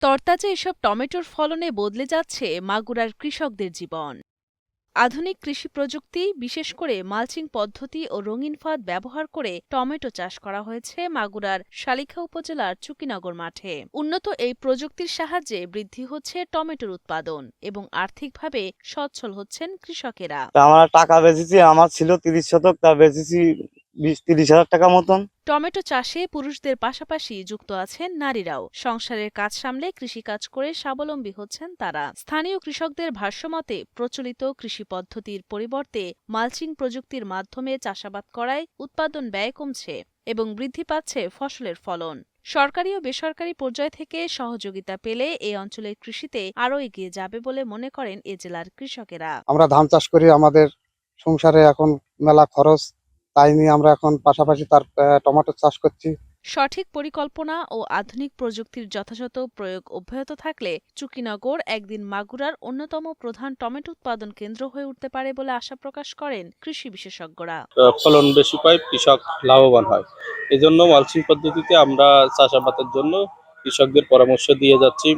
তরতাজা এসব টমেটোর ফলনে বদলে যাচ্ছে মাগুরার কৃষকদের জীবন। আধুনিক কৃষি প্রযুক্তি, বিশেষ করে মালচিং পদ্ধতি ও রঙিন ফাঁদ ব্যবহার করে টমেটো চাষ করা হয়েছে মাগুরার শালিখা উপজেলার চুকিনগর মাঠে। উন্নত এই প্রযুক্তির সাহায্যে বৃদ্ধি হচ্ছে টমেটোর উৎপাদন এবং আর্থিকভাবে সচ্ছল হচ্ছেন কৃষকেরা। আমরা টাকা বেচেছি, আমার ছিল 30 শতক, তা বেচেছি 20-30 হাজার টাকা মতন। টমেটো চাষে পুরুষদের পাশাপাশি যুক্ত আছেন নারীরাও। সংসারের কাজ সামলে কৃষিকাজ করে স্বাবলম্বী হচ্ছেন তারা। স্থানীয় কৃষকদের ভাষ্যমতে প্রচলিত কৃষি পদ্ধতির পরিবর্তে মালচিং প্রযুক্তির মাধ্যমে চাষাবাদ করায় উৎপাদন ব্যয় কমছে এবং বৃদ্ধি পাচ্ছে ফসলের ফলন। সরকারি ও বেসরকারি পর্যায় থেকে সহযোগিতা পেলে এই অঞ্চলের কৃষিতে আরও এগিয়ে যাবে বলে মনে করেন এ জেলার কৃষকেরা। আমরা ধান চাষ করি, আমাদের সংসারে এখন মেলা খরচ, তাই নিয়ে আমরা এখন পাশাপাশি তার টমেটো চাষ করছি। সঠিক পরিকল্পনা ও আধুনিক প্রযুক্তির যথাযথ প্রয়োগ অব্যাহত থাকলে চুকিনগর একদিন মাগুরার অন্যতম প্রধান টমেটো উৎপাদন কেন্দ্র হয়ে উঠতে পারে বলে আশা প্রকাশ করেন কৃষি বিশেষজ্ঞরা। ফলন বেশি পায়, কৃষক লাভবান হয়। এজন্য মালচিং পদ্ধতিতে আমরা চাষাবাদের জন্য কৃষকদের পরামর্শ দিয়ে যাচ্ছি।